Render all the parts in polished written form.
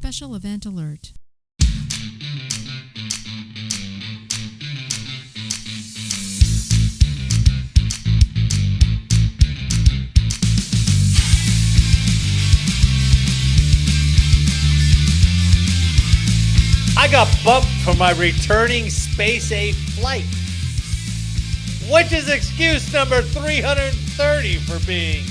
Special Event Alert. I got bumped for my returning Space Age flight, which is excuse number 330 for being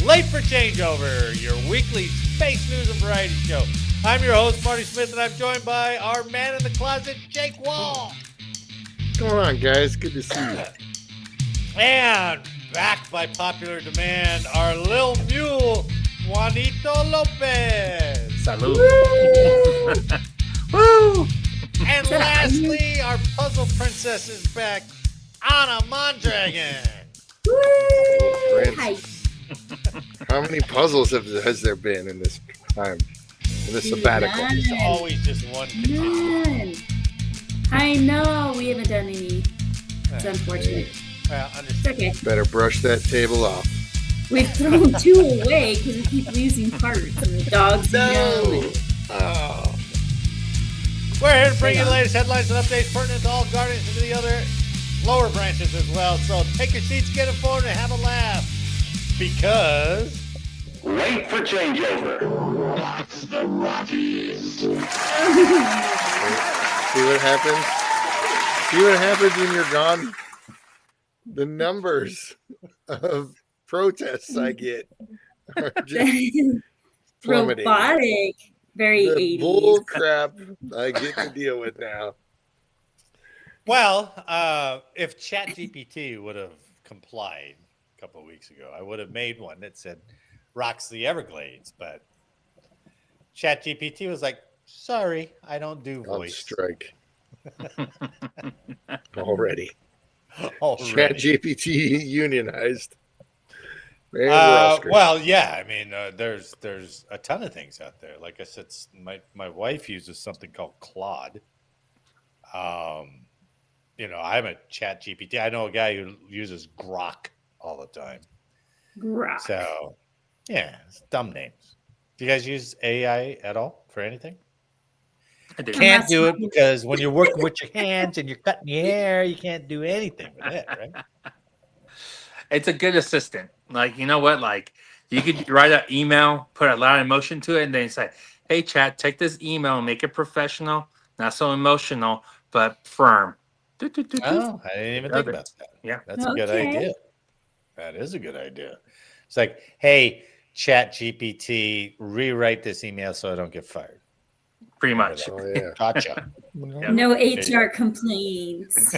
late for changeover, your weekly space news and variety show. I'm your host, Marty Smith, and I'm joined by our man in the closet, Jake Wall. What's going on, guys? Good to see you. And back by popular demand, our little mule, Juanito Lopez. Salud. Woo! And lastly, our puzzle princess is back, Anna Mondragon. Hi. How many puzzles has there been in this time? In this sabbatical? It's always just one. None. I know we haven't done any. It's unfortunate. Well, It's okay. Better brush that table off. We've thrown two away because we keep losing parts and the dogs know. Oh. We're here to bring you the latest headlines and updates pertinent to all Guardians and the other lower branches as well. So take your seats, get informed, and have a laugh. Because... Wait for changeover. See what happens? See what happens when you're gone? The numbers of protests I get are just plummeting. Robotic. Very The 80s. bull crap I get to deal with now. Well, if ChatGPT would have complied a couple of weeks ago, I would have made one that said rocks the Everglades. But ChatGPT was like, sorry, I don't do On voice. strike. Already. Already. ChatGPT unionized. Well, yeah. I mean, there's a ton of things out there. Like I said, my wife uses something called Claude. You know, I'm a Chat GPT. I know a guy who uses Grok all the time. Grok. So, yeah, it's dumb names. Do you guys use AI at all for anything? I do. Can't do it because when you're working with your hands and you're cutting your hair, you can't do anything with it, right? It's a good assistant. Like, you know what? Like, you could write an email, put a lot of emotion to it, and then say, hey, chat, take this email and make it professional, not so emotional, but firm. Oh, I didn't even think about that. Yeah. That's a good Okay. idea. That is a good idea. It's like, hey, Chat GPT, rewrite this email so I don't get fired. Pretty much. Oh, yeah. Gotcha. No HR complaints.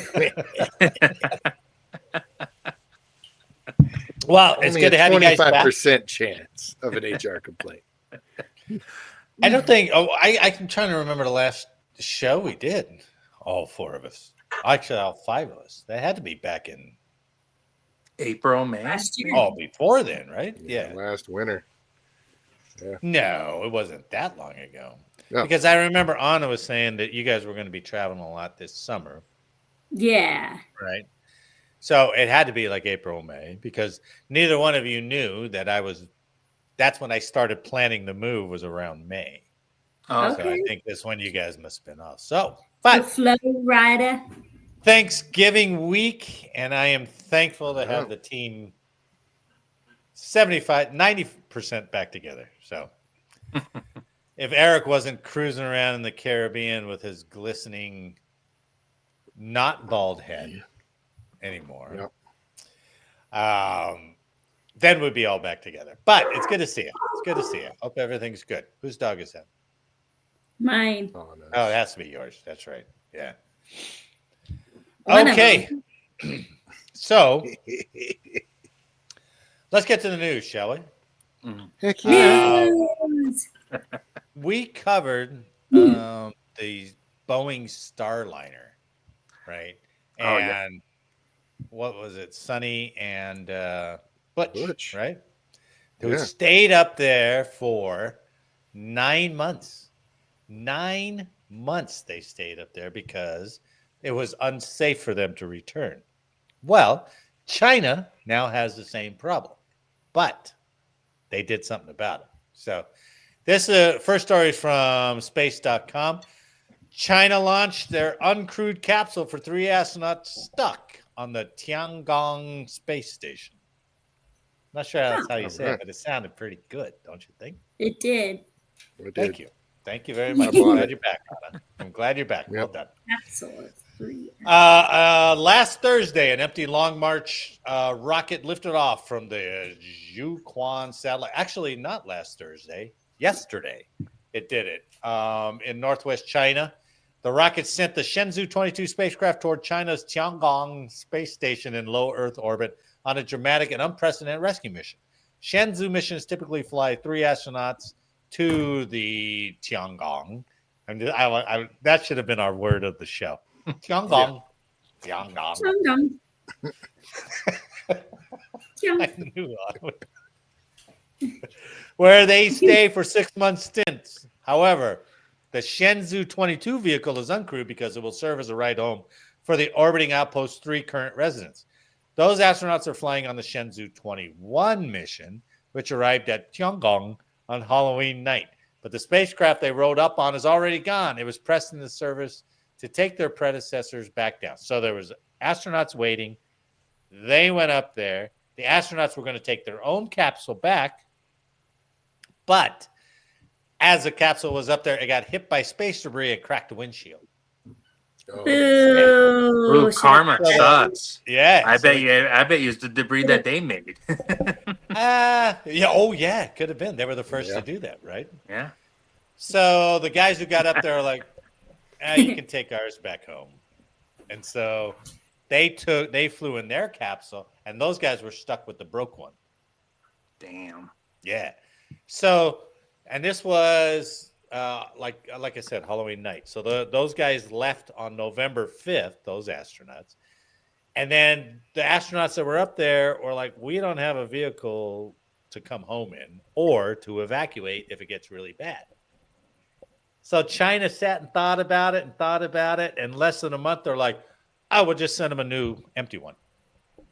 Well, it's Only good to a have you guys back. 25% chance of an HR complaint. I don't think. Oh, I'm trying to remember the last show we did. All four of us. Actually, all five of us. That had to be back in. April, May. Last year. Oh, before then, right? Yeah. Last winter. No, it wasn't that long ago. No. Because I remember Anna was saying that you guys were going to be traveling a lot this summer, Yeah. right? So it had to be like April, May, because neither one of you knew that that's when I started planning the move was around May. Oh, So Okay. I think that's when you guys must have been off. So, The but Flow Rider. Thanksgiving week, and I am thankful to have the team 90% back together. So if Eric wasn't cruising around in the Caribbean with his glistening, not bald head anymore, then we'd be all back together. But it's good to see you. It's good to see you. Hope everything's good. Whose dog is that? Mine. Oh, no. Oh, it has to be yours. That's right. Yeah. One of Okay. So let's get to the news, shall we? Heck yeah. News. We covered the Boeing Starliner, right? And Oh, yeah. what was it? Sonny and Butch, right? Who Yeah. stayed up there for 9 months. 9 months they stayed up there because it was unsafe for them to return. Well, China now has the same problem, but they did something about it. So This first story from space.com. China launched their uncrewed capsule for 3 astronauts stuck on the Tiangong space station. Not sure that's how you say it, but it sounded pretty good, don't you think? It did. Thank you. Thank you very much. I I'm bought glad it. you're back, Anna. I'm glad you're back. Well done. Capsule of 3. Last Thursday, an empty Long March rocket lifted off from the Zhuquan satellite. Actually, not last Thursday. Yesterday, it did it in northwest China. The rocket sent the Shenzhou 22 spacecraft toward China's Tiangong space station in low Earth orbit on a dramatic and unprecedented rescue mission. Shenzhou missions typically fly 3 astronauts to the Tiangong. And that should have been our word of the show. Tiangong. Tiangong. I knew I would. Where they stay for 6-month stints. However, the Shenzhou 22 vehicle is uncrewed because it will serve as a ride home for the orbiting outpost's 3 current residents. Those astronauts are flying on the Shenzhou 21 mission, which arrived at Tiangong on Halloween night. But the spacecraft they rode up on is already gone. It was pressed into service to take their predecessors back down. So there was astronauts waiting. They went up there. The astronauts were going to take their own capsule back. But as the capsule was up there, it got hit by space debris and cracked the windshield. Boo. Karma sucks. Yeah. I bet you it's the debris that they made. Yeah. Could have been. They were the first to do that, right? Yeah. So the guys who got up there are like, you can take ours back home. And so they flew in their capsule, and those guys were stuck with the broke one. Damn. Yeah. So, and this was like I said, Halloween night. So those guys left on November 5th, those astronauts. And then the astronauts that were up there were like, we don't have a vehicle to come home in or to evacuate if it gets really bad. So China sat and thought about it. And less than a month, they're like, we'll just send them a new empty one,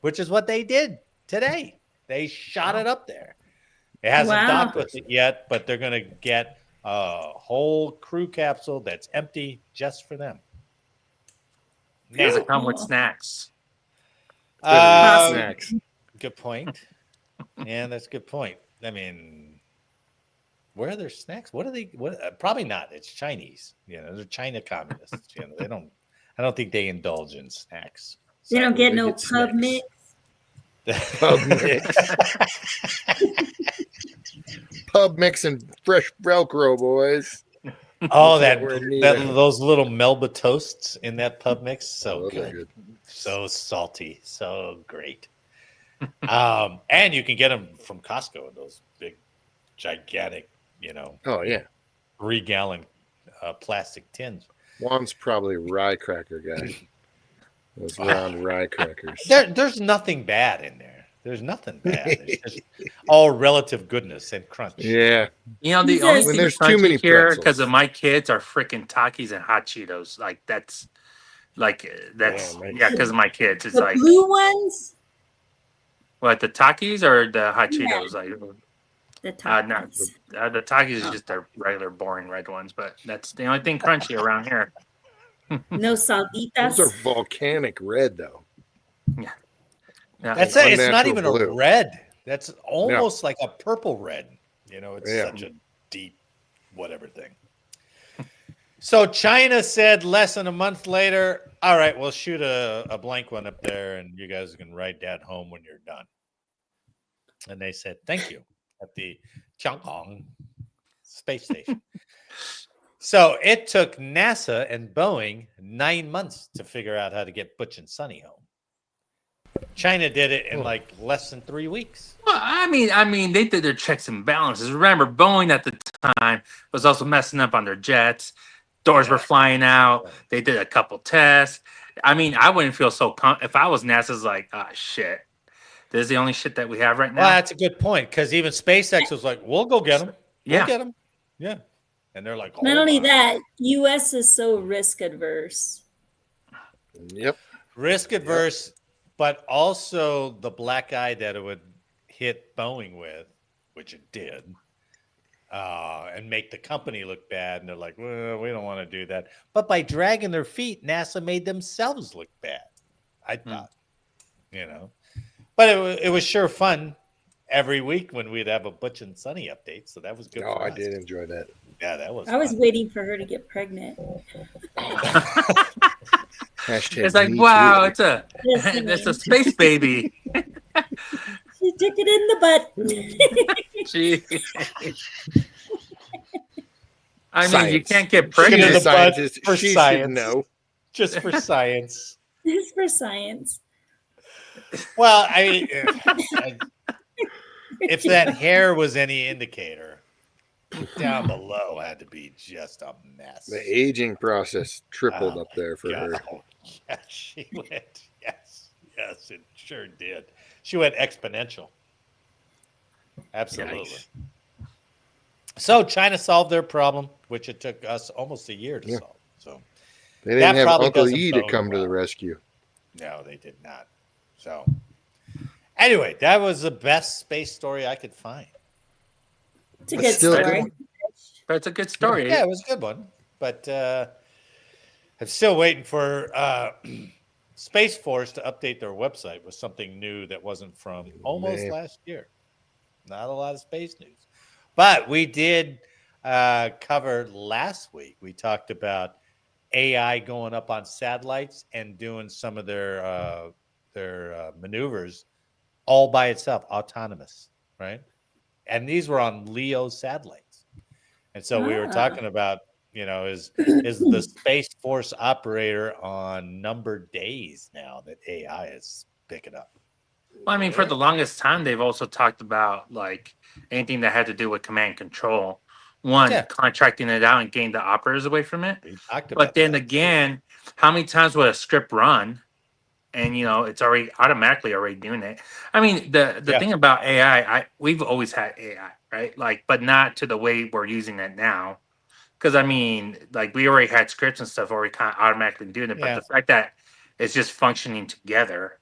which is what they did today. They shot it up there. It hasn't docked with it yet, but they're going to get a whole crew capsule that's empty just for them. Does it come with snacks? Snacks. Good point. Yeah, that's a good point. I mean, where are their snacks? What are they? Probably not. It's Chinese. They're China communists. They don't. I don't think they indulge in snacks. They don't get no get pub snacks. mix. Pub mix. Pub mix and fresh Velcro, boys. Oh, those little Melba toasts in that pub mix, so good. So salty, so great. And you can get them from Costco in those big, gigantic, Oh yeah, 3-gallon plastic tins. Juan's probably a rye cracker guy. Those round rye crackers. There's nothing bad in there. There's nothing bad. It's just all relative goodness and crunch. Yeah. The only thing there's crunchy too many here pretzels. because of my kids are freaking Takis and hot Cheetos. That's because of my kids. It's The like blue ones? what, the Takis or the hot Yeah. Cheetos? Like The top no, ones. the Takis is just the regular boring red ones, but that's the only thing crunchy around here. No salditas. Those are volcanic red, though. Yeah. That's it. It's not even Unnatural blue. a red. That's almost like a purple red. It's such a deep whatever thing. So China said less than a month later, all right, we'll shoot a blank one up there and you guys can ride that home when you're done. And they said, thank you, at the Tiangong space station. So it took NASA and Boeing 9 months to figure out how to get Butch and Sonny home. China did it in like less than 3 weeks. Well, I mean, they did their checks and balances. Remember, Boeing at the time was also messing up on their jets. Doors were flying out. They did a couple tests. I mean, I wouldn't feel so if I was NASA's like, shit. This is the only shit that we have right now. Well, that's a good point because even SpaceX was like, we'll go get them. We'll get them. Yeah. And they're like, Not only that, U.S. is so risk adverse. Yep. Risk adverse, but also the black eye that it would hit Boeing with, which it did. and make the company look bad. And they're like, well, we don't want to do that. But by dragging their feet, NASA made themselves look bad. I thought, but it was sure fun every week when we'd have a Butch and Sunny update. So that was good. Oh, for I us. did enjoy that. Yeah, that was. I was waiting for her to get pregnant. It's like, wow, it's a space baby. She took it in the butt. I mean, you can't get She's pregnant. the Scientist, for she science. should know. Just for science. It's for science. Well, if that hair was any indicator, down below had to be just a mess. The aging process tripled up there for her. Oh, yeah, she went. Yes, it sure did. She went exponential. Absolutely. Yikes. So China solved their problem, which it took us almost a year to solve. So They didn't have probably Uncle doesn't E to bode come to the well. rescue. No, they did not. So anyway, that was the best space story I could find. It's a But good still a good story. one. But it's a good story. Yeah, it was a good one. But I'm still waiting for Space Force to update their website with something new that wasn't from almost last year. Not a lot of space news. But we did cover last week. We talked about AI going up on satellites and doing some of their maneuvers all by itself, autonomous, right? And these were on LEO satellites. And so we were talking about, is the Space Force operator on numbered days now that AI is picking up? Well, I mean, for the longest time, they've also talked about like anything that had to do with command control. Contracting it out and getting the operators away from it. We talked about But then that. again, how many times would a script run? And it's already automatically doing it. I mean, the thing about AI, we've always had AI, right? Like, but not to the way we're using it now. Because I mean, like we already had scripts and stuff already kind of automatically doing it. But the fact that it's just functioning together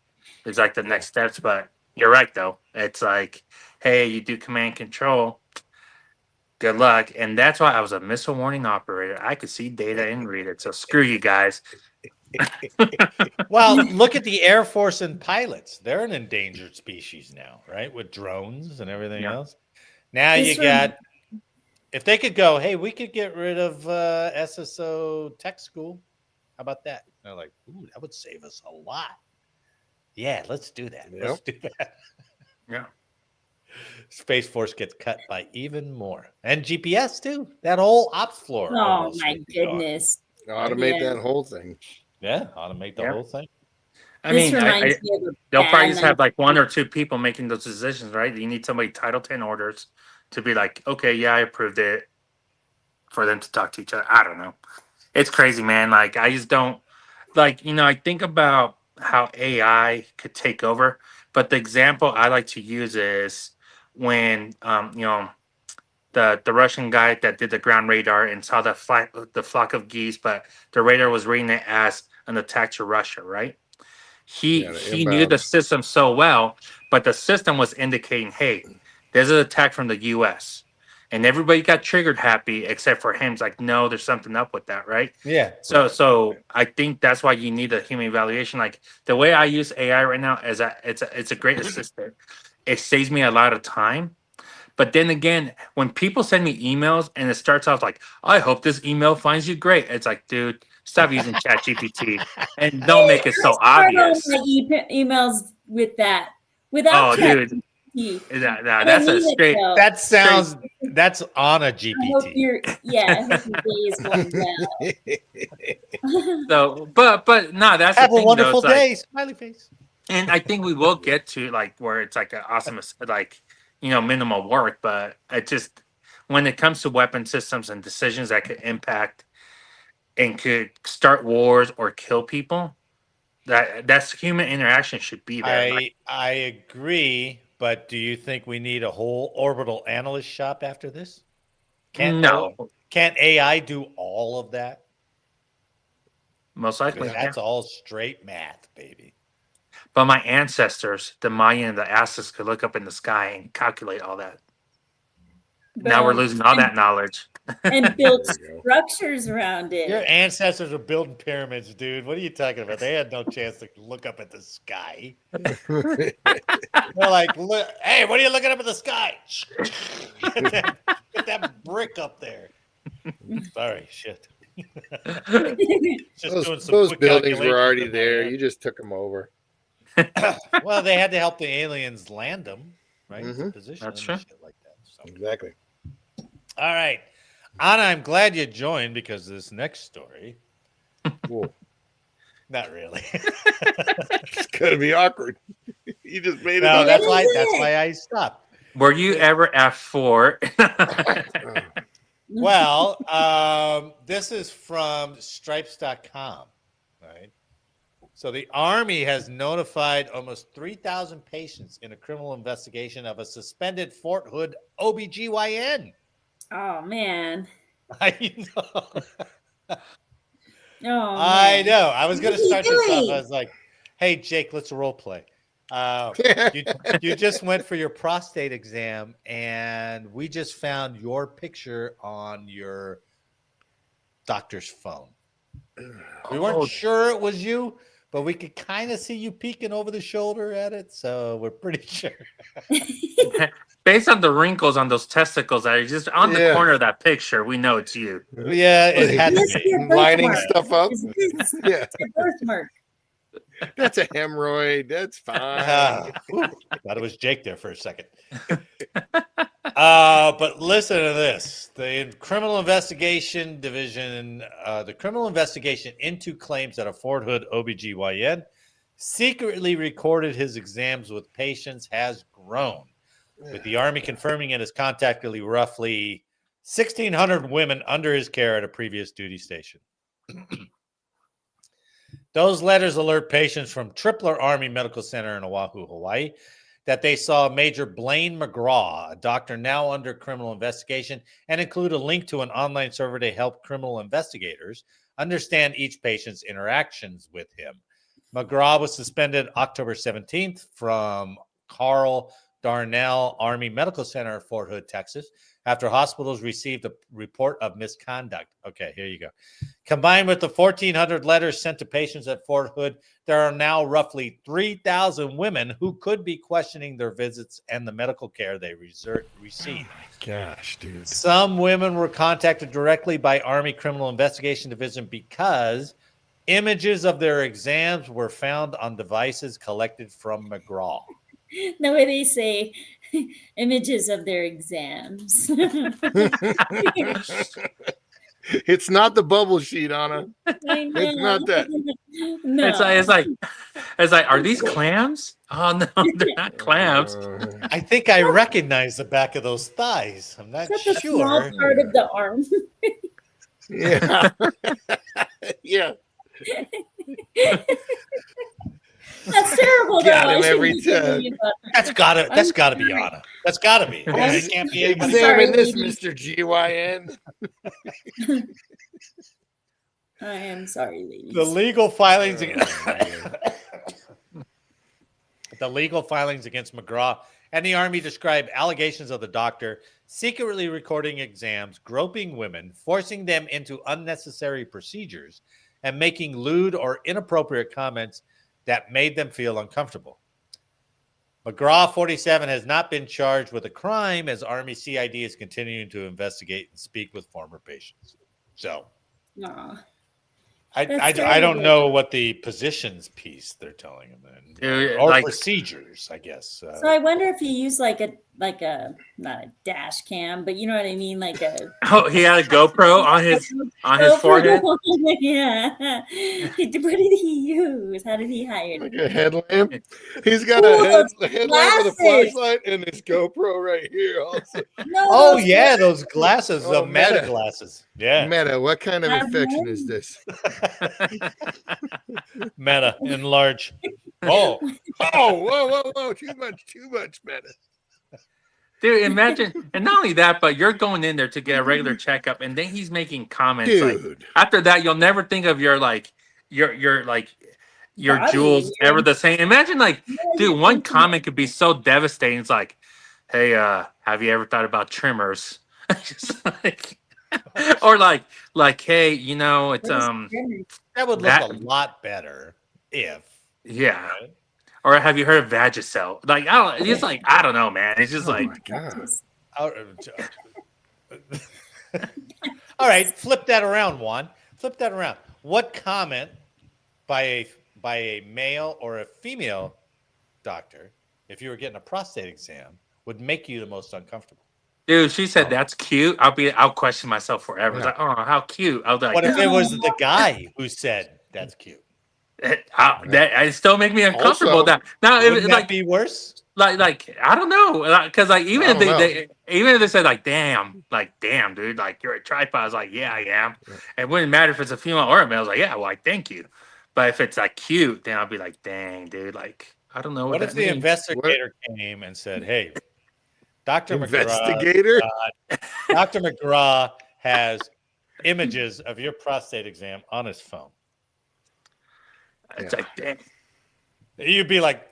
is like the next steps. But you're right though. It's like, hey, you do command control. Good luck. And that's why I was a missile warning operator. I could see data and read it. So screw you guys. Well, look at the Air Force and pilots. They're an endangered species now, right? With drones and everything else. Now you got, if they could go, hey, we could get rid of SSO tech school. How about that? They're like, ooh, that would save us a lot. Yeah, let's do that. Yep. Let's do that. Yeah. Space Force gets cut by even more. And GPS too. That whole ops floor. Oh my goodness. Automate that whole thing. Yeah, automate the whole thing. I This mean, reminds me of a they'll bad probably just have like one night. or two people making those decisions, right? You need somebody Title 10 orders to be like, okay, yeah, I approved it, for them to talk to each other. I don't know. It's crazy, man. Like, I just don't, like, I think about how AI could take over, but the example I like to use is when, the Russian guy that did the ground radar and saw the flock of geese, but the radar was reading it as an attack to Russia, right? He knew the system so well, but the system was indicating, hey, there's an attack from the U.S. And everybody got triggered happy except for him. It's like, no, there's something up with that, right? Yeah. So I think that's why you need a human evaluation. Like the way I use AI right now is that it's a great assistant. It saves me a lot of time. But then again, when people send me emails and it starts off like, I hope this email finds you great. It's like, dude, stop using ChatGPT and don't make it so obvious. My emails with that. Without dude. That's a straight. That sounds. That's on a GPT. I hope your day is going well. So, but no, that's have the thing, a wonderful day. Like, smiley face. And I think we will get to like where it's like an awesome, like minimal work. But it just when it comes to weapon systems and decisions that could impact and could start wars or kill people, that's human interaction should be there. I agree. But do you think we need a whole orbital analyst shop after this? Can't AI do all of that? Most likely. That's all straight math, baby. But my ancestors, the Mayan and the Aztecs, could look up in the sky and calculate all that. Now we're losing all that knowledge. And built There you go. structures around it. Your ancestors were building pyramids, dude. What are you talking about? They had no chance to look up at the sky. They're like, look, hey, what are you looking up at the sky? Get that brick up there. Sorry, shit. Just doing some Those quick buildings were calculations already in my there. head. You just took them over. Well, they had to help the aliens land them, right? Mhm. Position That's them and true. shit like that. So. Exactly. All right. Anna, I'm glad you joined because this next story, Cool. not really. It's gonna be awkward. You just made it No, up. that's why I stopped. Were you ever at Fort? Well, this is from stripes.com, right? So the Army has notified almost 3,000 patients in a criminal investigation of a suspended Fort Hood OB-GYN. Oh man. I know. Oh, I man. know. I was going to start this off. doing? I was like, hey, Jake, let's role play. You just went for your prostate exam, and we just found your picture on your doctor's phone. We weren't sure it was you, but we could kind of see you peeking over the shoulder at it, so we're pretty sure. Based on the wrinkles on those testicles that are just on the Yeah. corner of that picture, we know it's you. Yeah, it had to This be. is your Lining birthmark. stuff up. It's Yeah, your birthmark. that's a hemorrhoid. That's fine. Thought it was Jake there for a second. But listen to this. The criminal investigation division, the criminal investigation into claims that a Fort Hood OB-GYN secretly recorded his exams with patients has grown, with the Army confirming it has contacted roughly 1,600 women under his care at a previous duty station. Those letters alert patients from Darnall Army Medical Center in Oahu, Hawaii, that they saw Major Blaine McGraw, a doctor now under criminal investigation, and include a link to an online server to help criminal investigators understand each patient's interactions with him. McGraw was suspended October 17th from Darnall Army Medical Center in Fort Hood, Texas, after hospitals received a report of misconduct. Okay, here you go. Combined with the 1,400 letters sent to patients at Fort Hood, there are now roughly 3,000 women who could be questioning their visits and the medical care they received. Gosh, dude. Some women were contacted directly by Army Criminal Investigation Division because images of their exams were found on devices collected from McGraw. The way they say images of their exams. It's not the bubble sheet, Anna. It's not that. No. It's like, are these clams? Oh no, they're not clams. I think I recognize the back of those thighs. I'm not It's such a small sure. part of the arm. Yeah. Yeah. That's terrible. Got though. him I every shouldn't be time. thinking about That's gotta be sorry. Anna. That's gotta be. It can't be anybody. Examine sorry, this, lady. Mr. GYN. I am sorry, ladies. The legal filings Oh, the legal filings against McGraw and the Army describe allegations of the doctor secretly recording exams, groping women, forcing them into unnecessary procedures, and making lewd or inappropriate comments that made them feel uncomfortable. McGraw, 47, has not been charged with a crime as Army CID is continuing to investigate and speak with former patients. So Aw. I That's don't terrible. know what the positions piece they're telling him then, Dude, or like- procedures, I guess. So I wonder if you use like a not a dash cam, but you know what I mean, like a Oh, he had a GoPro on his forehead. Yeah. What did he use? How did he hide like it? a headlamp. He's got Ooh, a headlamp with a glasses. flashlight and his GoPro right here. Also, No, Oh those yeah, those glasses, Oh, the meta Meta. glasses. Yeah, Meta, what kind of Have infection one. is this? meta in large. Oh, Oh, whoa! Too much meta. Dude, imagine, and not only that, but you're going in there to get a regular checkup, and then he's making comments like, Dude. after that, you'll never think of your Body. jewels ever the same. Imagine, like, dude, one comment could be so devastating. It's like, hey, have you ever thought about trimmers? Just or hey, it's That would look that a lot better if. yeah. Right? Or have you heard of Vagisil? Like I don't know, man. It's just Oh like my god. All right, flip that around, Juan. Flip that around. What comment by a male or a female doctor, if you were getting a prostate exam, would make you the most uncomfortable? dude, she said that's cute. I'll question myself forever. It's Yeah. like, oh, how cute. I was like, What if it was the guy who said that's cute? that still make me uncomfortable. Also, Now, Wouldn't that be worse? like I don't know, because even I if don't even if they said damn, dude, like you're a tripod, I was like, yeah, I am. It wouldn't matter if it's a female or a male. I was like, yeah, well, I thank you. But if it's like cute, then I'll be like, dang, dude, like I don't know What what if that the means. investigator came and said, "Hey, Dr. Investigator? Dr. McGraw has images of your prostate exam on his phone." It's like, dang, You'd be like,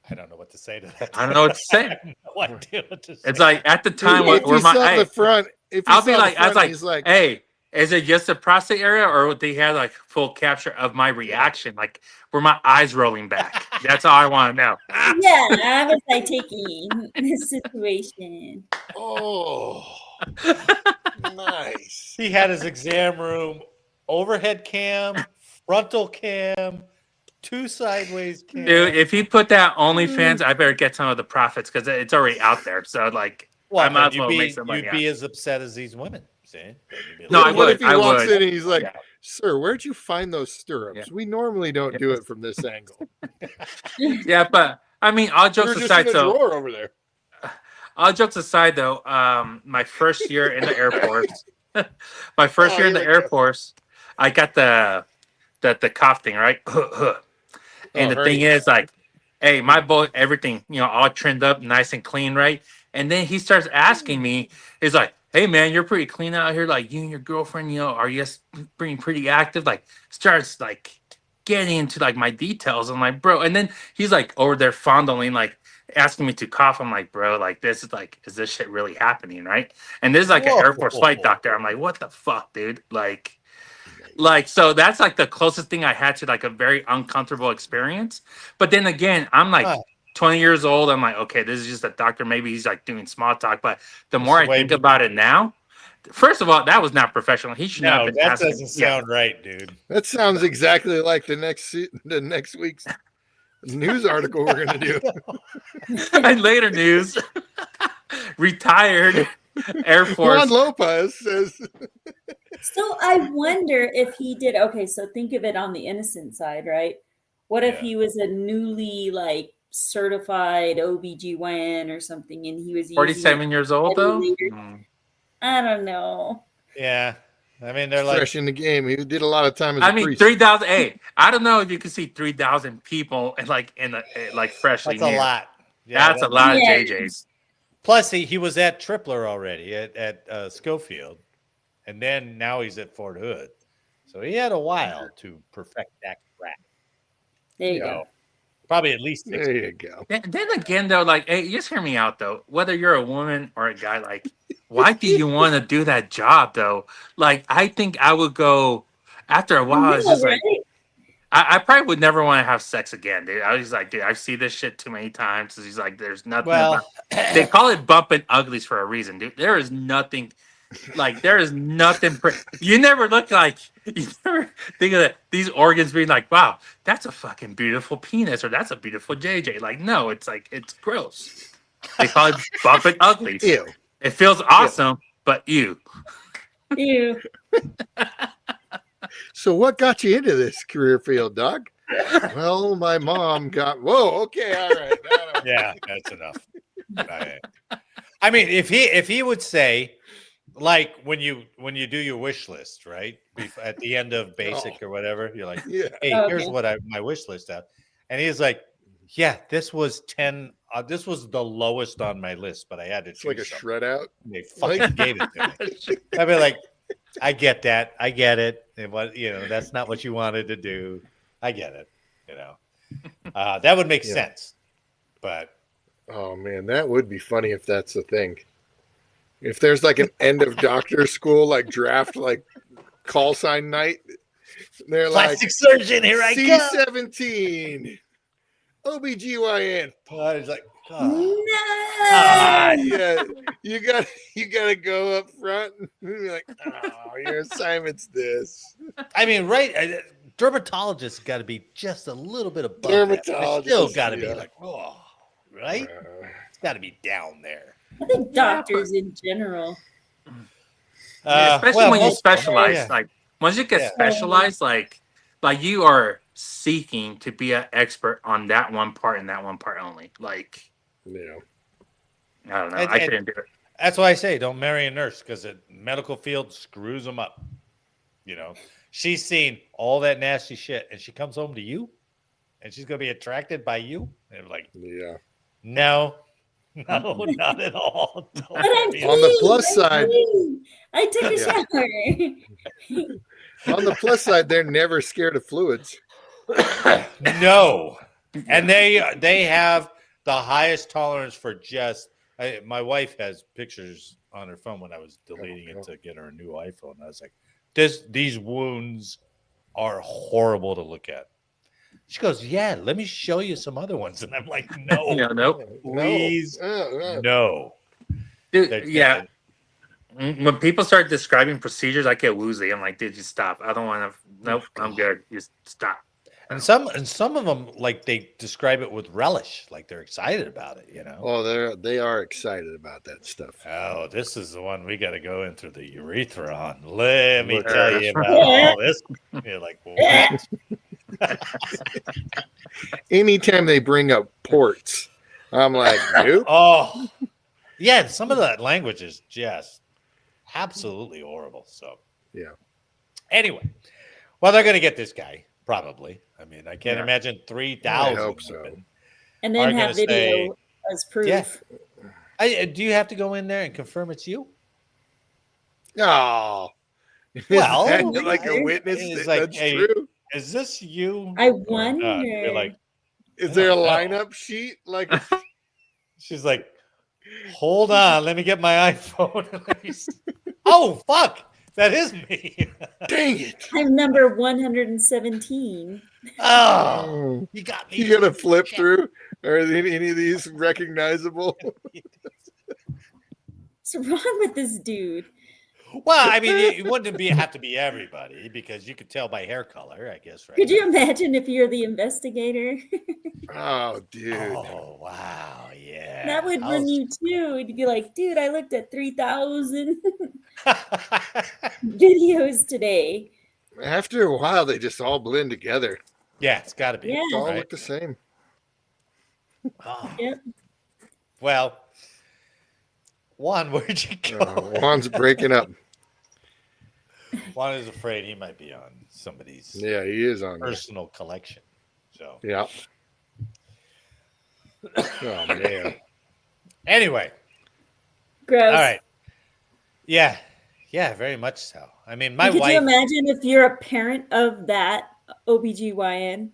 I don't know what to say to that. I don't know what to say. I have no idea what to say. It's like at the time If where you saw the front, I'll be like, he's like, hey, is it just the prostate area, or would they have like full capture of my reaction, like were my eyes rolling back? That's all I want to know. Yeah, I was like taking this situation. oh, nice. He had his exam room overhead cam, frontal cam, 2 sideways cam. Dude, if he put that OnlyFans, I better get some of the profits because it's already out there. So like, well, I might as you'd well make some money. You'd be as upset as these women. See? No, I What would. if he walks in and he's like, Yeah. "Sir, where'd you find those stirrups? Yeah. We normally don't do it from this angle. Yeah, but I mean, all jokes You're just aside, in a drawer over there." all jokes aside, though, my first year in the Air Force, year in the Air Force, I got the cough thing, right? And the thing is, like, hey, my boy, everything, all trimmed up, nice and clean, right? And then he starts asking me, he's like, hey, man, you're pretty clean out here. Like, you and your girlfriend, are you being pretty active? Like, starts, like, getting into, like, my details. I'm like, bro. And then he's, like, over there fondling, like, asking me to cough. I'm like, bro, like, this is, like, is this shit really happening, right? And this is, like, an Air Force flight doctor. I'm like, what the fuck, dude? Like, so that's, like, the closest thing I had to, like, a very uncomfortable experience. But then again, I'm, like, 20 years old. I'm like, okay, this is just a doctor. Maybe he's like doing small talk. But the more I think about it now, first of all, that was not professional. He should not have been asking. That doesn't sound right, dude. That sounds exactly like the next week's news article we're gonna do. And later news, retired Air Force. Juan Lopez says. So I wonder if he did. Okay, so think of it on the innocent side, right? What if he was a newly certified OB-GYN or something, and he was 47 years old though? I don't know. Yeah. I mean, they're fresh in the game. He did a lot of time as a priest. 3,000. Hey, I don't know if you can see 3,000 people in freshly. That's a lot. Yeah, that's a lot of JJs. Plus, he was at Tripler already at Schofield, and then now he's at Fort Hood. So he had a while to perfect that craft. There you go. Probably at least 6 There you go. Then again, though, hey, just hear me out, though. Whether you're a woman or a guy, why do you want to do that job, though? I think I would go after a while. It's just I probably would never want to have sex again, dude. I was like, dude, I've seen this shit too many times. He's like, there's nothing. They call it bumping uglies for a reason, dude. There is nothing. There is nothing. You never look you never think of these organs being like, wow, that's a fucking beautiful penis or that's a beautiful JJ. No, it's it's gross. They call it bumping uglies. Ew. It feels awesome, but ew. Ew. So what got you into this career field, Doug? Well, my mom got. Whoa. Okay. All right. Yeah, that's enough. Right. I mean, if he would say, when you do your wish list, right? At the end of basic or whatever, you're like, hey, here's what my wish list out. And he's like, yeah, this was 10. This was the lowest on my list, but I had to choose. It's like a shred out. They fucking gave it to me. I'd be like, I get that. I get it. And that's not what you wanted to do. I get it. That would make sense. But Oh man, that would be funny if that's the thing. If there's like an end of doctor school, like draft, like call sign night, they're Plastic surgeon, here I like come. C17, OB-GYN. It's like, No. God. Yeah, you gotta go up front and be like, oh, your assignment's this. I mean, right? Dermatologists got to be just a little bit above that. Dermatologist, They still got to be yeah. like, oh, right? It's got to be down there. I think doctors in general. Especially when you specialize. yeah. Like once you get Yeah. specialized, like you are seeking to be an expert on that one part and that one part only. Like, Yeah. I don't know. And- I and- couldn't do it. That's why I say don't marry a nurse because the medical field screws them up. You know, she's seen all that nasty shit, and she comes home to you, and she's gonna be attracted by you. And like, Yeah. no, not at all. Don't But I'm be- On the clean, plus I'm side- clean. I took a Yeah. shower. On the plus side, they're never scared of fluids. No, and they have the highest tolerance for just. My wife has pictures on her phone when I was deleting it to get her a new iPhone. I was like, these wounds are horrible to look at. She goes, yeah, let me show you some other ones. And I'm like, no, Yeah, nope. please, No. no. Dude, They're- yeah. When people start describing procedures, I get woozy. I'm like, dude, just stop. I don't want to. Nope, I'm good. Just stop. And some of them, like, they describe it with relish, like they're excited about it, you know. Oh, they are excited about that stuff. Oh, this is the one we got to go in through the urethra on. Let me Look tell at you it. about all this. You're like, what? Anytime they bring up ports, I'm like, nope. Oh, yeah. Some of that language is just absolutely horrible. So, Yeah. Anyway, well, they're going to get this guy probably. I mean, I can't Yeah. imagine 3,000. I hope so. And Are then gonna have video say- as proof. Yeah. Do you have to go in there and confirm it's you? Oh, Well, is that like a witness? it's That like, that's hey, true. Is this you? I or not? wonder. You're like, Is there a no. lineup sheet? Like, she's like, hold on, let me get my iPhone. Let me see. Oh, fuck. That is me. dang it! I'm number 117. Oh, you got me. You gotta flip through. Are any of these recognizable? What's wrong with this dude? Well, I mean, it wouldn't have to be everybody because you could tell by hair color, I guess, right? Could you imagine if you're the investigator? Oh, dude. Oh, wow. Yeah. That would run you too. It'd be like, dude, I looked at 3,000 videos today. After a while, they just all blend together. Yeah, it's got to be. Yeah. They all right? look the same. Oh. Yep. Well, Juan, where'd you go? Juan's breaking up. Juan is afraid he might be on somebody's Yeah, he is on there. personal collection. So, Yeah. Oh man. anyway, Gross. all right. Yeah, very much so. I mean, my Could wife. you imagine if you're a parent of that OB-GYN?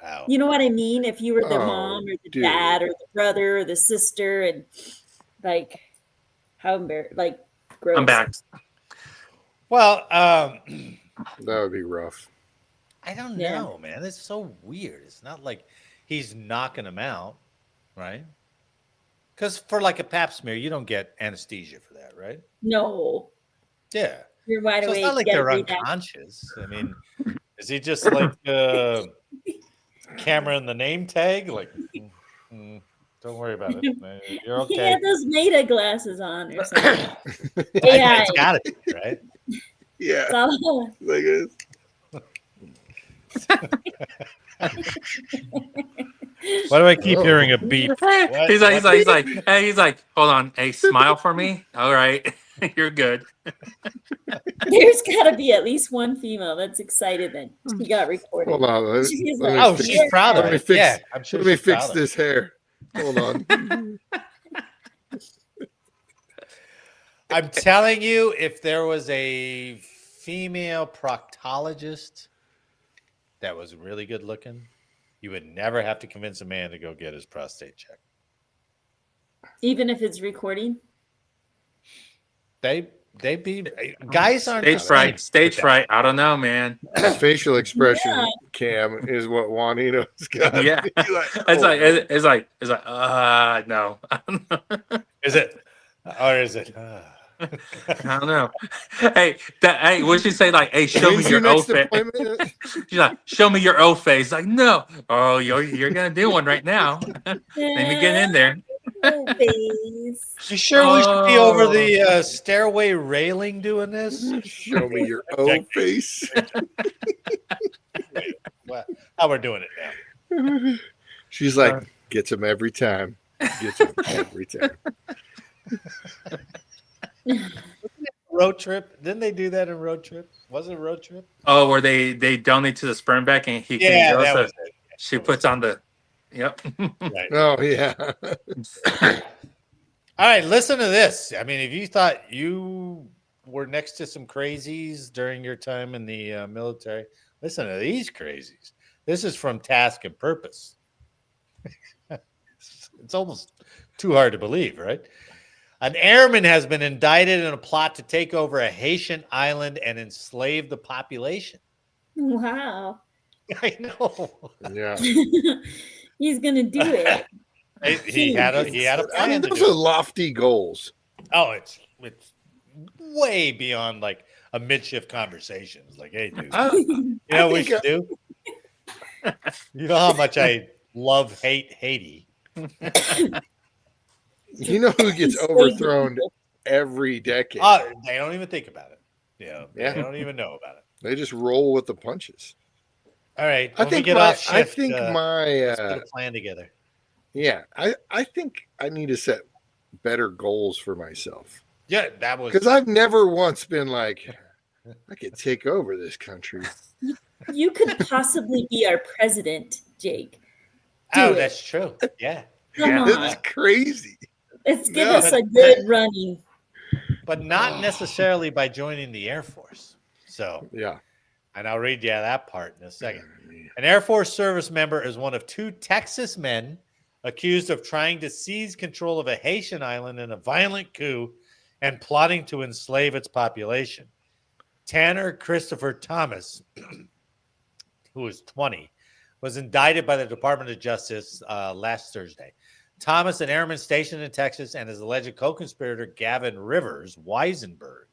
Oh, You know what I mean? If you were the Oh, mom or the dude. dad or the brother or the sister, and like, how embarrassing, like, gross. I'm back. well, That would be rough. I don't Yeah. know, man. It's so weird. It's not like he's knocking him out, right? Because for like a pap smear, you don't get anesthesia for that, right? No, Yeah. you're wide So awake. it's not like get they're it down. unconscious. I mean, is he just like camera in the name tag? Like, don't worry about it. You're He okay. had those Meta glasses on or something. It's got to be, right? Yeah. It's all- Like this. Why do I keep Oh. hearing a beep? What? He's What? like, hold on. Hey, smile for me. All right. You're good. There's got to be at least one female that's excited that she got recorded. Hold on. She's let me like, Oh, fix- she's proud of let me it. fix- Yeah, I'm sure Let me she's fix proud of this hair. Hold on. I'm telling you, if there was a female proctologist that was really good looking, you would never have to convince a man to go get his prostate checked. Even if it's recording? They be guys aren't Stage fright. Stage fright. I don't know, man. His facial expression Yeah. cam is what Juanito's got. Yeah. He's like, It's like no. Is it? Or is it? I don't know. Hey, what'd she say? Like, hey, show me when's your your O next face. appointment? She's like, show me your O face. Like, no. Oh, you're gonna do one right now. Let me get in there. Oh, face. You sure we should be over the stairway railing doing this? Show me your O face. Well, how we're doing it now? She's like, gets him every time. Gets him every time. Road Trip? Didn't they do that in Road Trip? Was it a Road Trip? Oh, where they donate to the sperm bank and he can that was it. she puts on the yep. Right. Oh yeah. All right, listen to this. I mean, if you thought you were next to some crazies during your time in the military, listen to these crazies. This is from Task and Purpose. It's almost too hard to believe, right? An airman has been indicted in a plot to take over a Haitian island and enslave the population. Wow. I know. Yeah. He's gonna do it. He had a I mean, plan to those do are it. lofty goals. Oh, it's way beyond like a midshift conversation. It's like, hey, dude, you know what we should do? You know how much I hate Haiti. You know who gets overthrown every decade? They don't even think about it. Yeah. They don't even know about it. They just roll with the punches. All right, I when we think get my, off shift, I think let's my put a plan together. yeah, I think I need to set better goals for myself. Yeah, that was Because I've never once been like, I could take over this country. You could possibly be our president, Jake. Do oh, it. that's true. Yeah, Come on. That's crazy. Let's give No, us a good running. but not necessarily by joining the Air Force. So, Yeah. and I'll read you that part in a second. An Air Force service member is one of two Texas men accused of trying to seize control of a Haitian island in a violent coup and plotting to enslave its population. Tanner Christopher Thomas, who was 20, was indicted by the Department of Justice last Thursday. Thomas, an airman stationed in Texas, and his alleged co-conspirator Gavin Rivers Weisenberg,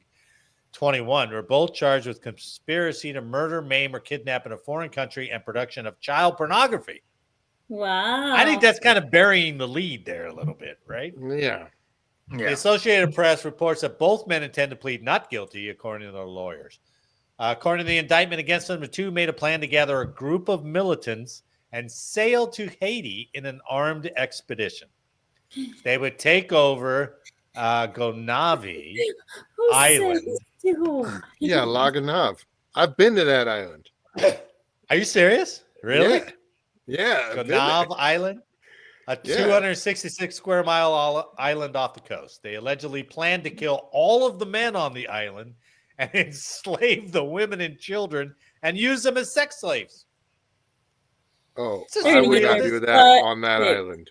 21, were both charged with conspiracy to murder, maim, or kidnap in a foreign country and production of child pornography. Wow. I think that's kind of burying the lead there a little bit, right? Yeah. The Associated Press reports that both men intend to plead not guilty, according to their lawyers. According to the indictment against them, the two made a plan to gather a group of militants and sail to Haiti in an armed expedition. They would take over Gonâve Who Island. says to? Yeah, Gonâve. I've been to that island. Are you serious? Really? Yeah. I've been there. Gonâve Island? A Yeah. 266 square mile island off the coast. They allegedly planned to kill all of the men on the island and enslave the women and children and use them as sex slaves. Oh, It's I would just not weird. do that on that Wait. island.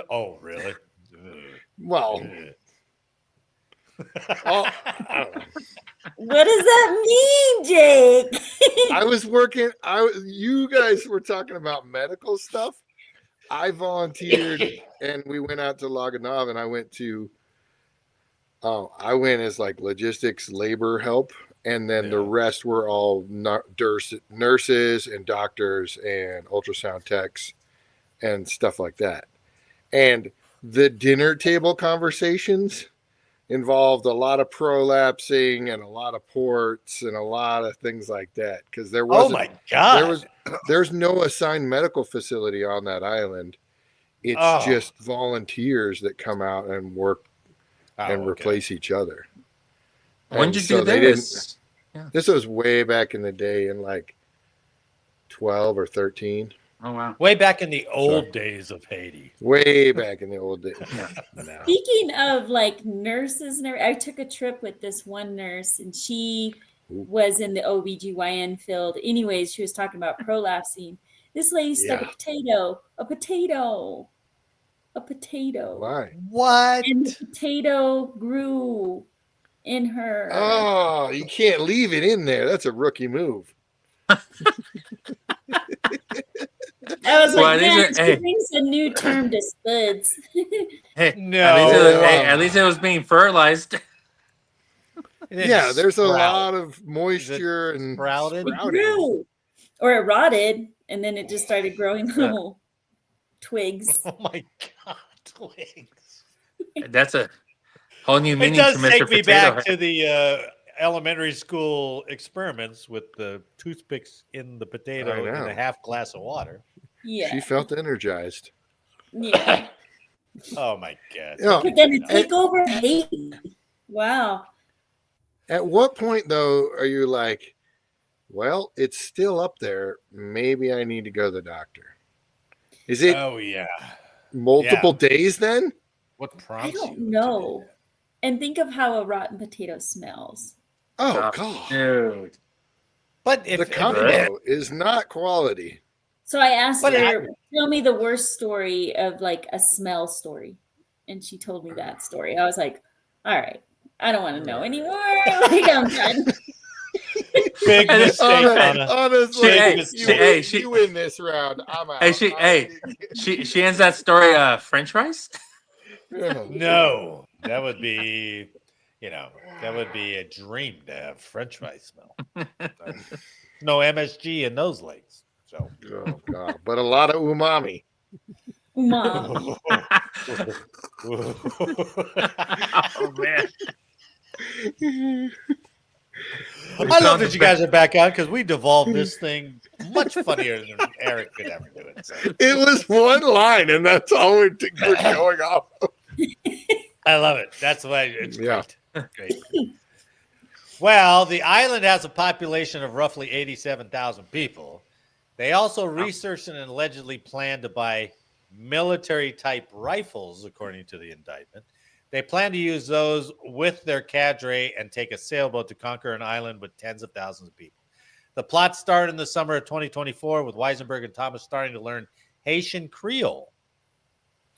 Oh, really? Well, oh, What does that mean, Jake? I was working. You guys were talking about medical stuff. I volunteered, and we went out to Gonâve, and I went to. I went as like logistics labor help, and then the rest were all nurses and doctors and ultrasound techs and stuff like that. And the dinner table conversations involved a lot of prolapsing and a lot of ports and a lot of things like that, because there was Oh my God. there's no assigned medical facility on that island. It's just volunteers that come out and work and replace each other. When did you do they this? This was way back in the day, in like 12 or 13. Oh wow! Way back in the old days of Haiti. Way back in the old days. No. Speaking of like nurses, and I took a trip with this one nurse, and she was in the OB-GYN field. Anyways, she was talking about prolapsing. This lady stuck a potato a potato. Why? What? And the potato grew in her. Oh, you can't leave it in there. That's a rookie move. I was Well, like, these man, are- she hey. brings a new term to spuds. Hey, No. at least it was being fertilized. Yeah, there's a Sprout. lot of moisture and sprouted? It sprouting. grew. Or it rotted, and then it just started growing little twigs. Oh my God, twigs. That's a whole new It meaning does to Mr. take me Potato back Head. to the elementary school experiments with the toothpicks in the potato I in know. a half glass of water. Yeah. She felt energized. Yeah. Oh my God. Yeah. But then it take over Haiti. Wow. At what point, though, are you like, well, it's still up there. Maybe I need to go to the doctor? Is it Oh yeah. multiple days then? What I prompts you? don't to do know. that? And think of how a rotten potato smells. Oh, God. Dude. But if The combo is not quality. So I asked But her, tell me the worst story of like a smell story. And she told me that story. I was like, all right, I don't want to know anymore. Like, I'm done. big mistake, Anna. Honestly, Hey, you win this round. I'm out. She ends that story French fries. No, that would be, that would be a dream to have French fry smell. No MSG in those legs. So. Oh, God. But a lot of umami. Mom. Oh man. I love that you guys are back on because we devolved this thing much funnier than Eric could ever do it. So. It was one line, and that's all we're going off of. I love it. That's why it's Yeah. great. Well, the island has a population of roughly 87,000 people. They also researched and allegedly planned to buy military-type rifles, according to the indictment. They plan to use those with their cadre and take a sailboat to conquer an island with tens of thousands of people. The plot started in the summer of 2024 with Weisenberg and Thomas starting to learn Haitian Creole.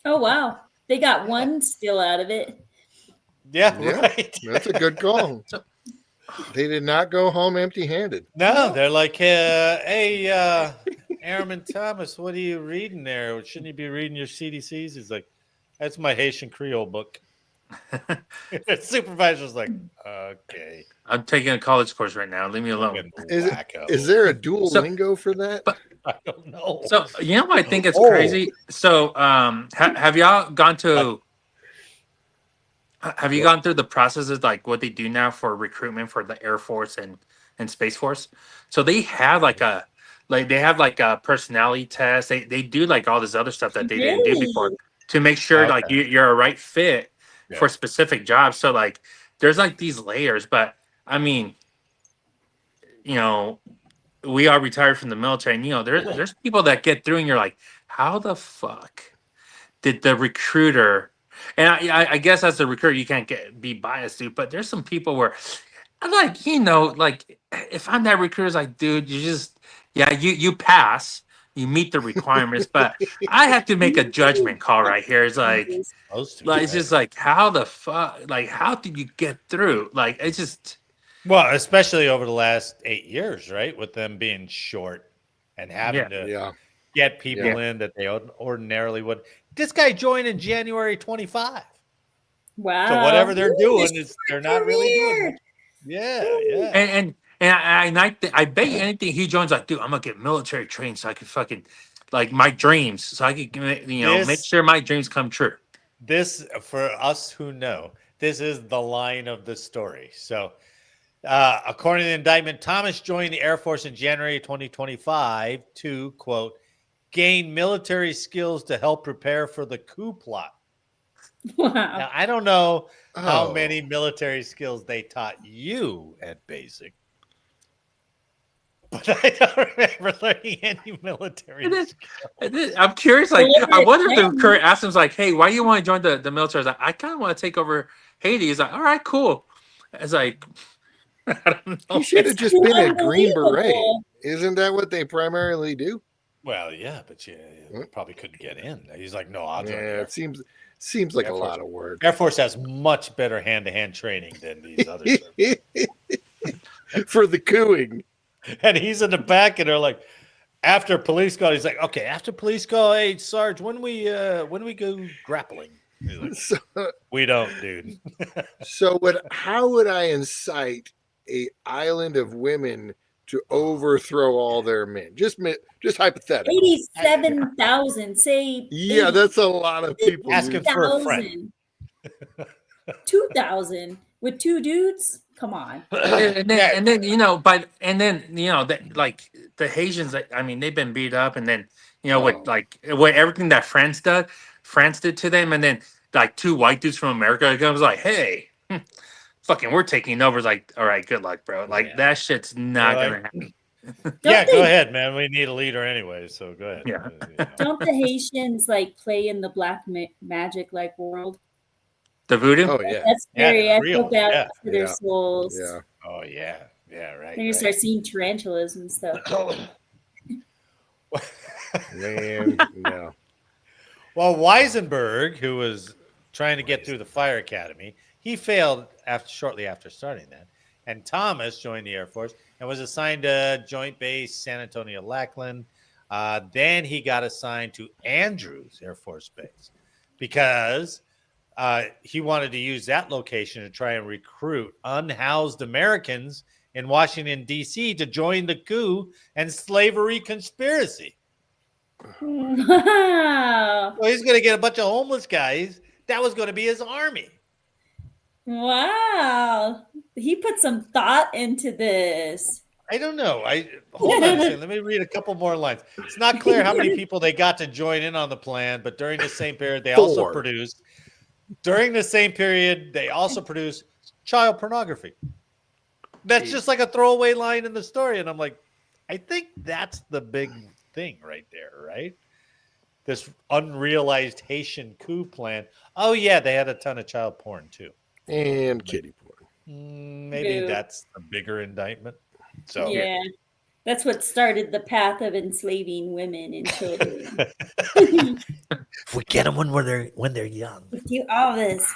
Oh, wow. They got one still out of it. Yeah, Yeah. right. That's a good call. They did not go home empty-handed. No, they're like, hey, Airman Thomas, what are you reading there? Shouldn't you be reading your CDCs? He's like, that's my Haitian Creole book. The supervisor's like, okay. I'm taking a college course right now. Leave me alone. Is there a Duolingo for that? I don't know. So you know what I think it's crazy. So have y'all gone to? Have you gone through the processes like what they do now for recruitment for the Air Force and Space Force? So they have like a personality test. They do like all this other stuff that they didn't do before to make sure like you're a right fit for specific jobs. So like there's like these layers, but I mean, we are retired from the military, and there's people that get through, and you're like, how the fuck did the recruiter? And I guess as a recruiter, you can't be biased, dude. But there's some people where, like, if I'm that recruiter, it's like, dude, you pass, you meet the requirements, but I have to make a judgment call right here. It's like it's just like, how the fuck, like, how did you get through? Like, it's just. Well, especially over the last 8 years, right? With them being short and having to get people in that they ordinarily would. This guy joined in January 25. Wow. So whatever they're doing, they're not really doing much. Yeah. And I bet you anything he joins, like, dude, I'm gonna get military trained so I can fucking like my dreams, so I can make sure my dreams come true. This, for us who know, this is the line of the story. So, according to the indictment, Thomas joined the Air Force in January 2025 to, quote, gain military skills to help prepare for the coup plot. Wow. Now, I don't know how many military skills they taught you at basic, but I don't remember learning any military skills. I'm curious, like, I wonder if the recruiter asked him, like, hey, why do you want to join the military? I was like, I kind of want to take over Haiti. He's like, all right, cool. It's like, I don't know. He should have just been a Green Beret. Isn't that what they primarily do? Well, yeah, but you probably couldn't get in. He's like, no, I'll join. Yeah, it seems like Air a Force. lot of work. Air Force has much better hand-to-hand training than these other services. For the cooing. And he's in the back, and they're like, after police call, he's like, okay, after police call, hey, Sarge, when we go grappling? He's like, So, we don't, dude. how would I incite a island of women to overthrow all their men? Just hypothetically. 87,000. Say Yeah, that's a lot of people. Asking for a friend. 2,000 with two dudes. Come on. and then like the Haitians, I mean, they've been beat up, and then with everything that France did to them, and then like two white dudes from America comes like, hey, fucking, we're taking over. It's like, all right, good luck, bro. Like that shit's not gonna happen. Go ahead, man. We need a leader anyway, so go ahead. Yeah. Don't the Haitians like play in the black magic like world? The voodoo? Oh yeah. That's very I feel bad Yeah. for their souls. Yeah. Oh yeah, right. Then you start seeing tarantulas and stuff. Man, no. Well, Weisenberg, who was trying to get through the fire academy, he failed shortly after starting that. And Thomas joined the Air Force and was assigned to Joint Base San Antonio Lackland. Then he got assigned to Andrews Air Force Base because he wanted to use that location to try and recruit unhoused Americans in Washington, D.C. to join the coup and slavery conspiracy. Wow. So he's going to get a bunch of homeless guys. That was going to be his army. Wow. He put some thought into this. I don't know. Hold on a second. Let me read a couple more lines. It's not clear how many people they got to join in on the plan, but during the same period, they also produced child pornography. That's just like a throwaway line in the story. And I'm like, I think that's the big thing right there, right? This unrealized Haitian coup plan. Oh, yeah, they had a ton of child porn, too. And kitty porn. Maybe that's a bigger indictment. So yeah, that's what started the path of enslaving women and children. We get them when they're young. We do all this.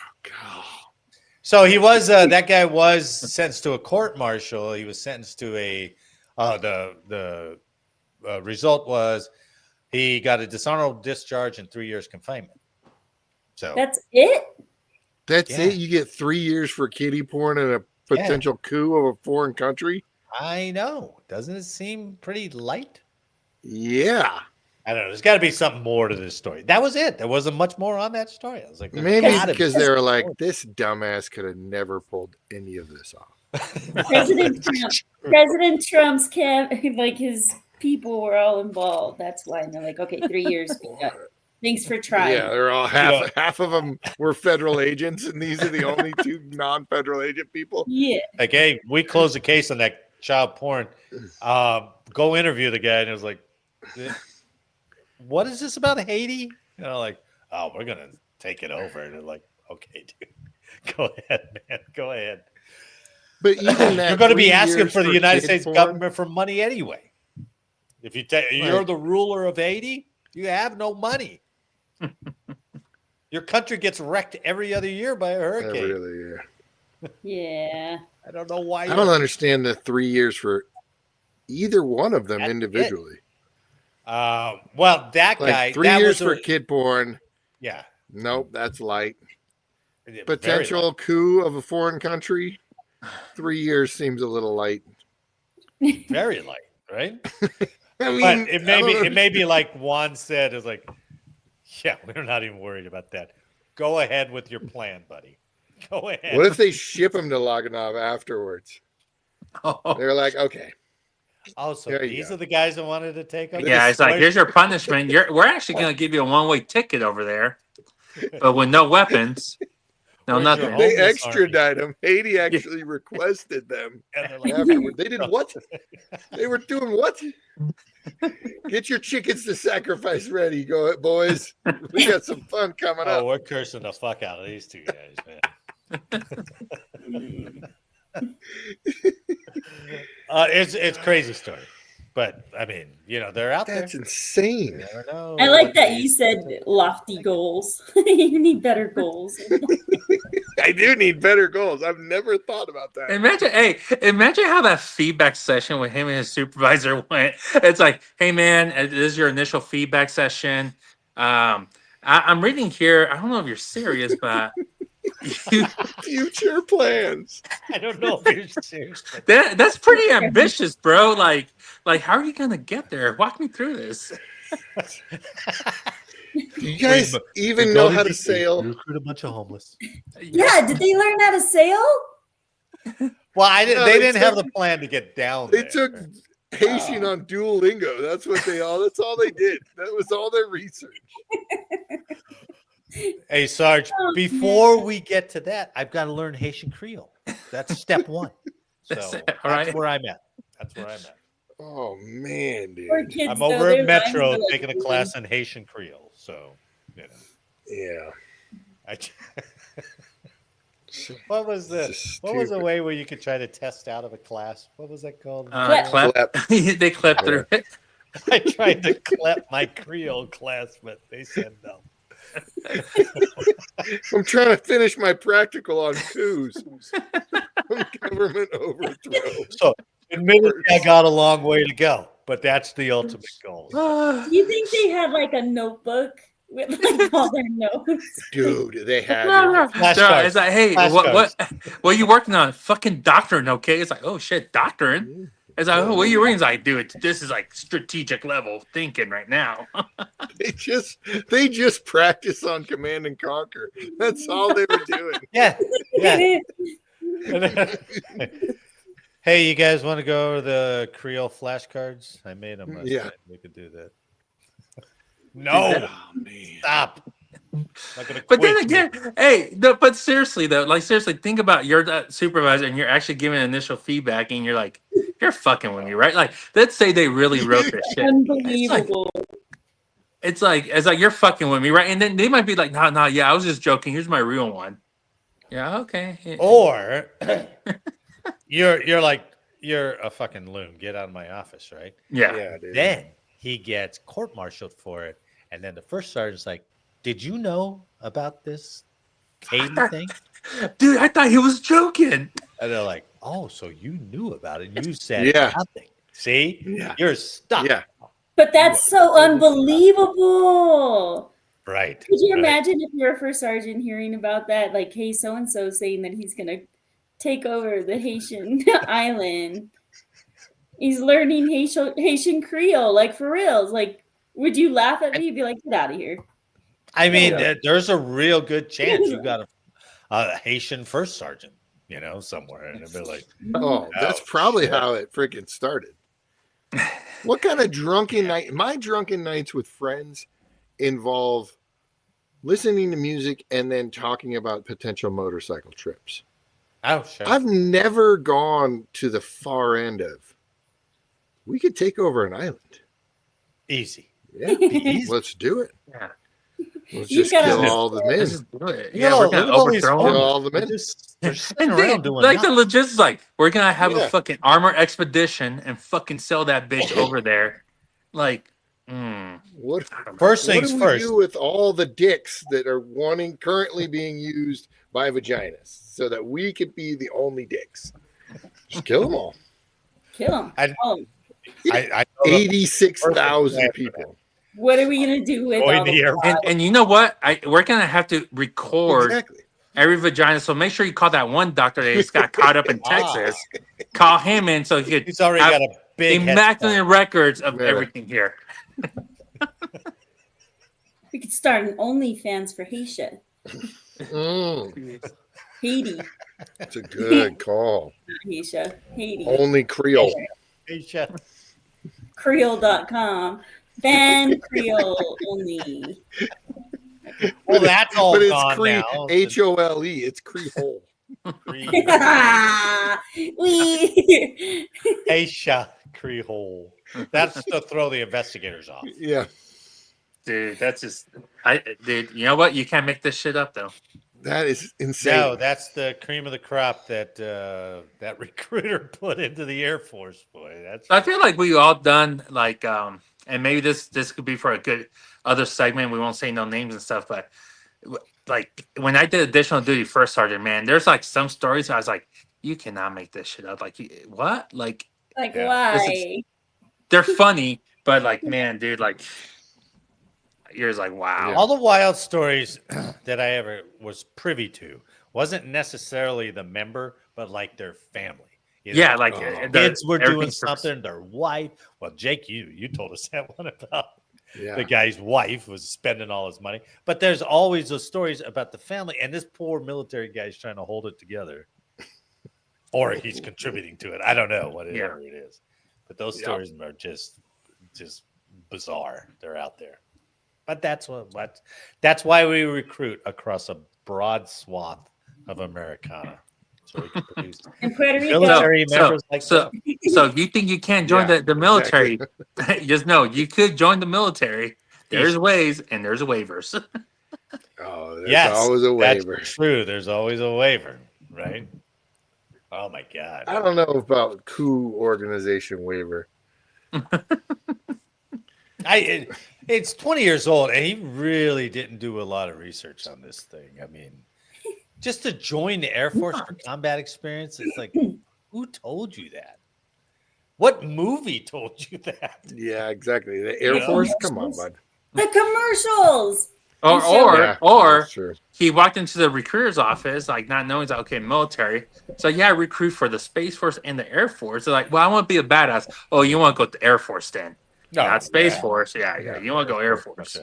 So he was that guy was sentenced to a court martial. He was sentenced to the result was he got a dishonorable discharge and 3 years confinement. So that's it. That's it. You get 3 years for kitty porn and a potential coup of a foreign country. I know. Doesn't it seem pretty light? Yeah. I don't know. There's got to be something more to this story. That was it. There wasn't much more on that story. I was like, maybe because they were like, this dumbass could have never pulled any of this off. President Trump's like his people were all involved. That's why. And they're like, okay, 3 years. Thanks for trying. Yeah, they're all half of them were federal agents, and these are the only two non-federal agent people. Yeah. Like, hey, we closed the case on that child porn. Go interview the guy. And it was like, what is this about Haiti? Like, oh, we're going to take it over. And they're like, okay, dude, go ahead, man. Go ahead. But even that, you're going to be asking for the United States porn? government for money anyway. If you're the ruler of Haiti, you have no money. Your country gets wrecked every other year by a hurricane. Every other year. Yeah. I don't know why. I don't understand the 3 years for either one of them individually. Well, that like guy. 3 years for kid porn. Yeah. Nope, that's light. Very Potential light. coup of a foreign country. 3 years seems a little light. Very light, right? I mean, but it may be like Juan said, is like, yeah, we're not even worried about that. Go ahead with your plan, buddy. Go ahead. What if they ship him to Gonâve afterwards? They're like, okay. Oh, so these are the guys that wanted to take over? Yeah, it's like, here's your punishment. We're actually going to give you a one-way ticket over there, but with no weapons. No, nothing. They extradite him. Haiti actually requested them afterward. They did what? They were doing what? Get your chickens to sacrifice ready. Go, boys. We got some fun coming up. Oh, we're cursing the fuck out of these two guys, man. It's crazy story. But I mean, they're out there. That's insane. You never know. I like that you said lofty goals. You need better goals. I do need better goals. I've never thought about that. Imagine how that feedback session with him and his supervisor went. It's like, hey man, this is your initial feedback session. I'm reading here. I don't know if you're serious, but Future plans. I don't know if you're serious. That's pretty ambitious, bro. Like how are you gonna get there? Walk me through this. Do you guys even know how to sail? Recruit a bunch of homeless. Yeah, did they learn how to sail? Well, No, they didn't have the plan to get down They there. took Haitian on Duolingo. That's all they did. That was all their research. Hey, Sarge, before we get to that, I've got to learn Haitian Creole. That's step one. So That's it, that's all right. where I'm at. Oh man, dude. Poor kids, I'm though, over their at Metro minds are, like, taking a class in Haitian Creole. So, Yeah. What was the Just way where you could try to test out of a class? What was that called? Clap. They clapped through it. I tried to clip my Creole class, but they said no. I'm trying to finish my practical on coups. Government overthrow. So, admittedly, I got a long way to go, but that's the ultimate goal. Do you think they had like a notebook with like all their notes? Dude, they had No, Flashcards. it's like, hey, what are you working on? Fucking doctrine, okay? It's like, oh shit, doctrine. It's like, oh, what are you reading? It's like, dude, this is like strategic level thinking right now. they just practice on Command and Conquer. That's all they were doing. Yeah. Hey, you guys want to go over the Creole flashcards? I made them last night. We could do that. No, stop. But then again, but seriously though, think about your supervisor and you're actually giving initial feedback and you're like, you're fucking with me, right? Like, let's say they really wrote this shit. Unbelievable. It's like you're fucking with me, right? And then they might be like, no, yeah, I was just joking. Here's my real one. Yeah, okay. Or you're like, you're a fucking loon. Get out of my office, right? Yeah. Dude. Then he gets court-martialed for it, and then the first sergeant's like, "Did you know about this Haiti thing?" Dude, I thought he was joking. And they're like, "Oh, so you knew about it? And you said nothing? See, you're stuck." Yeah. But that's so unbelievable. Right. Could you imagine if you were a first sergeant hearing about that? Like, hey, so-and-so saying that he's going to take over the Haitian island. He's learning Haitian Creole, like for reals. Like, would you laugh at me and be like, get out of here? I mean, there's a real good chance you got a Haitian first sergeant, somewhere. And they'll be like, oh, that's probably how it freaking started. What kind of drunken night? My drunken nights with friends involve listening to music and then talking about potential motorcycle trips. Oh, sure. I've never gone to the far end of, we could take over an island. Easy. Yeah, let's do it. Yeah. Let's just kill all the men. Yeah, we're gonna overthrow Kill all the men. They're sitting around doing like nothing. the logistics, like we're gonna have a fucking armor expedition and fucking sell that bitch over there. Like, what? First things what do first. we do with all the dicks that are currently being used by vaginas, so that we could be the only dicks? Just kill them all. Kill them. I 86,000 people. What are we gonna do with all the and you know what? We're gonna have to record every vagina. So make sure you call that one doctor that just got caught up in Texas. Call him in so he's already got a big immaculate records of everything here. We could start an OnlyFans for Haitian. Haiti. That's a good call. Haitian. Haiti. Only Creole. Haitian. Creole.com. Fan Creole only. Well, that's all but it's gone now. HOLE. It's Creole. Aisha Creole. That's to throw the investigators off. Yeah. Dude, that's just dude, you know what? You can't make this shit up though. That is insane. No, that's the cream of the crop that that recruiter put into the Air Force. Boy, that's. I feel like we all done like, and maybe this could be for a good other segment. We won't say no names and stuff, but like when I did additional duty first sergeant, man, there's like some stories I was like, you cannot make this shit up. Like, what? Like Yeah. why? they're funny, but like, man, dude, like, you're just like, wow. All the wild stories that I ever was privy to wasn't necessarily the member, but like their family. You know, Yeah, like kids were doing everything's something. Their wife. Well, Jake, you told us that one about Yeah. the guy's wife was spending all his money. But there's always those stories about the family, and this poor military guy's trying to hold it together, or he's contributing to it. I don't know whatever it is, but those stories are just bizarre. They're out there. But that's why we recruit across a broad swath of Americana, so we can produce In Puerto Rico. military members like so if you think you can't join Yeah, the military, just know you could join the military. There's ways and there's waivers. Oh, there's always a waiver. That's true. There's always a waiver, right? Oh my God. I don't know about Coup organization waiver. It's 20 years old, and he really didn't do a lot of research on this thing. I mean, just to join the Air Force for combat experience, it's like, who told you that? What movie told you that? Yeah, exactly. The Air Force? Come on, bud. The commercials. Or that's true. he walked into the recruiter's office, like not knowing that, okay, military. So yeah, I recruit for the Space Force and the Air Force. They're like, well, I want to be a badass. Oh, you want to go to Air Force then? Not Space Force. Yeah. You want to go Air Force.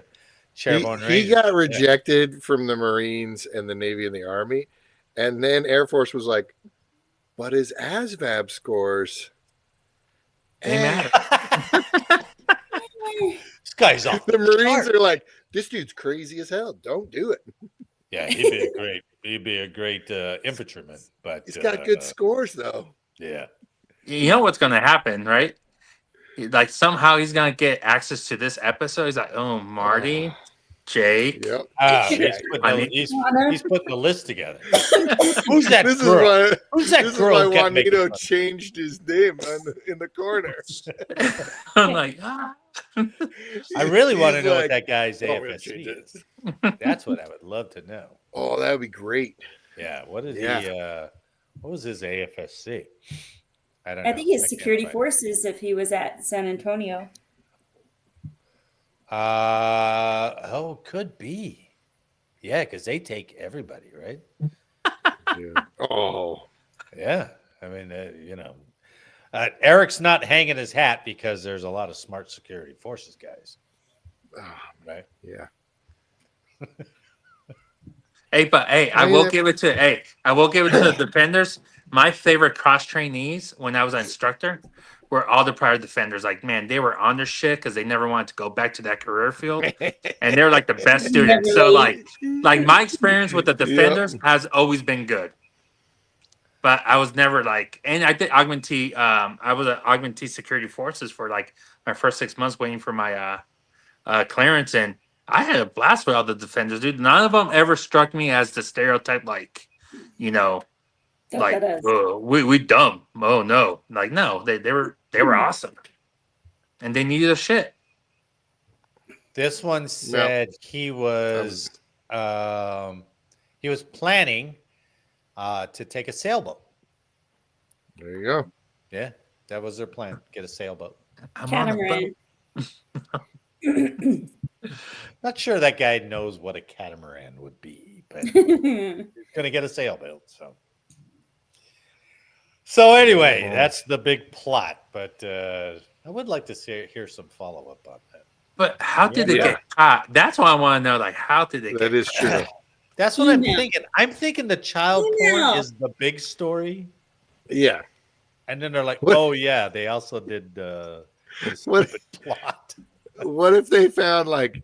He got rejected from the Marines and the Navy and the Army. And then Air Force was like, but his ASVAB scores. They matter. This guy's off. The Marines are like, this dude's crazy as hell. Don't do it. Yeah, he'd be a great infantryman, but He's got good scores though. Yeah. You know what's going to happen, right? Like somehow he's going to get access to this episode. He's like, oh, Marty, Jake. Yep. He's putting the list together. Who's that This girl? Who's that is girl? why Juanito changed his name in the corner. I'm like, I really want to know like, what that guy's "Oh, we're gonna AFSC change it." is. That's what I would love to know. Oh, that would be great. Yeah. What is what was his AFSC? I don't know. I think his can't security find it. forces if he was at San Antonio. Could be. Yeah, because they take everybody, right? Yeah. Oh, Yeah. I mean, Eric's not hanging his hat because there's a lot of smart security forces guys, right? Yeah. I will give it to the defenders. My favorite cross trainees when I was an instructor were all the prior defenders. Like, man, they were on their shit because they never wanted to go back to that career field, and they're like the best students. So like my experience with the defenders has always been good. But I was never like, and I did augmentee. I was at augmentee security forces for like my first 6 months waiting for my clearance, and I had a blast with all the defenders, dude. None of them ever struck me as the stereotype, like, we dumb. Oh no, like no, they were awesome, and they needed a shit. This one said he was planning to take a sailboat. There you go. Yeah, that was their plan. Get a sailboat. I'm on a boat. Not sure that guy knows what a catamaran would be, but he's gonna get a sailboat. So anyway, that's the big plot. But I would like to hear some follow up on that. But how did they get caught? That's what I want to know. Like, how did they? That is true. That's what I'm thinking. I'm thinking the child porn is the big story. Yeah. And then they're like, oh yeah, they also did the stupid plot. What if they found like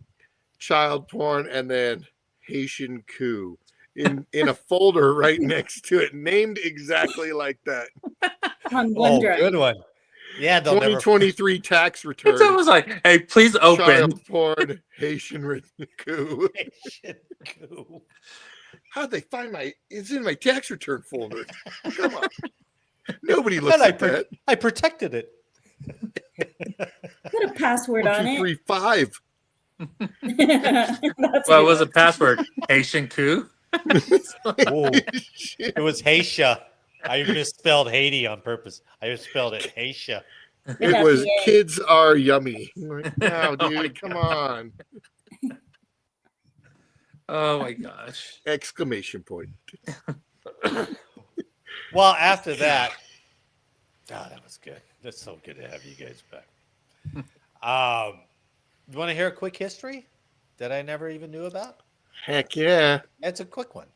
child porn and then Haitian coup in a folder right next to it, named exactly like that? Good one. Yeah, 2023 tax return. It's almost like, hey, please open. Child porn, Haitian coup. Haitian coup. How'd they find it's in my tax return folder. Come on. Nobody looks And at that. I protected it. Put a password on it. 235. That's What good. was the password? Haitian coup? Whoa. It was Haisha. I misspelled Haiti on purpose. I misspelled it Haisha. It Without was the A. kids are yummy. I'm like, no, Oh my dude, come on. Oh my gosh. Exclamation point. Well, after that, that was good. That's so good to have you guys back. You want to hear a quick history that I never even knew about? Heck yeah. It's a quick one.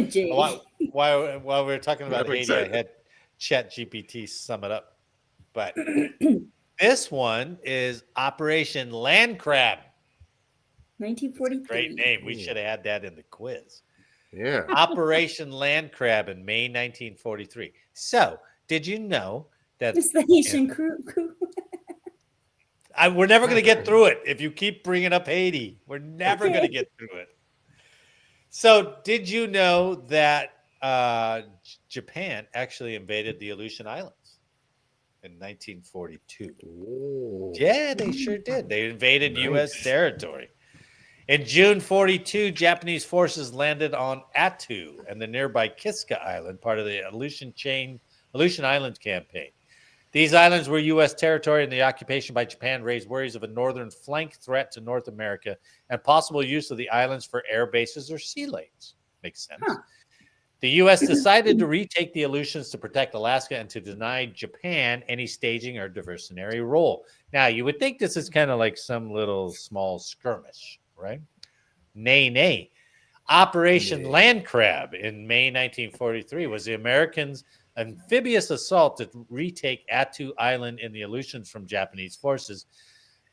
Jay. While we were talking about I'm Haiti, excited. I had ChatGPT sum it up. But this one is Operation Land Crab. 1943. Great name. We should have had that in the quiz. Yeah. Operation Land Crab in May 1943. So, did you know that It's the Haitian crew. we're never going to get through it if you keep bringing up Haiti? We're never going to get through it. So, did you know that Japan actually invaded the Aleutian Islands in 1942? Ooh. Yeah, they sure did. They invaded U.S. territory. In June 42, Japanese forces landed on Attu and the nearby Kiska Island, part of the Aleutian Islands campaign. These islands were U.S. territory, and the occupation by Japan raised worries of a northern flank threat to North America and possible use of the islands for air bases or sea lanes. Makes sense. Huh. The U.S. decided to retake the Aleutians to protect Alaska and to deny Japan any staging or diversionary role. Now, you would think this is kind of like some little small skirmish, right? Nay. Operation Land Crab in May 1943 was the Americans' amphibious assault to retake Attu Island in the Aleutians from Japanese forces.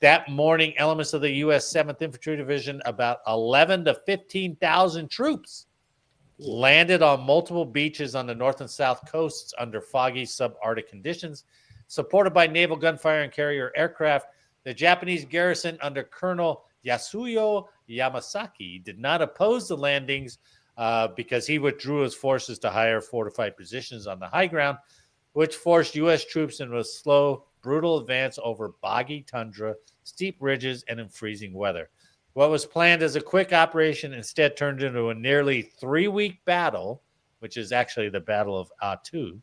That morning, elements of the U.S. 7th Infantry Division, about 11 to 15,000 troops, landed on multiple beaches on the north and south coasts under foggy subarctic conditions. Supported by naval gunfire and carrier aircraft, the Japanese garrison under Colonel Yasuyo Yamasaki did not oppose the landings because he withdrew his forces to higher fortified positions on the high ground, which forced U.S. troops into a slow, brutal advance over boggy tundra, steep ridges, and in freezing weather. What was planned as a quick operation instead turned into a nearly 3-week battle, which is actually the Battle of Attu.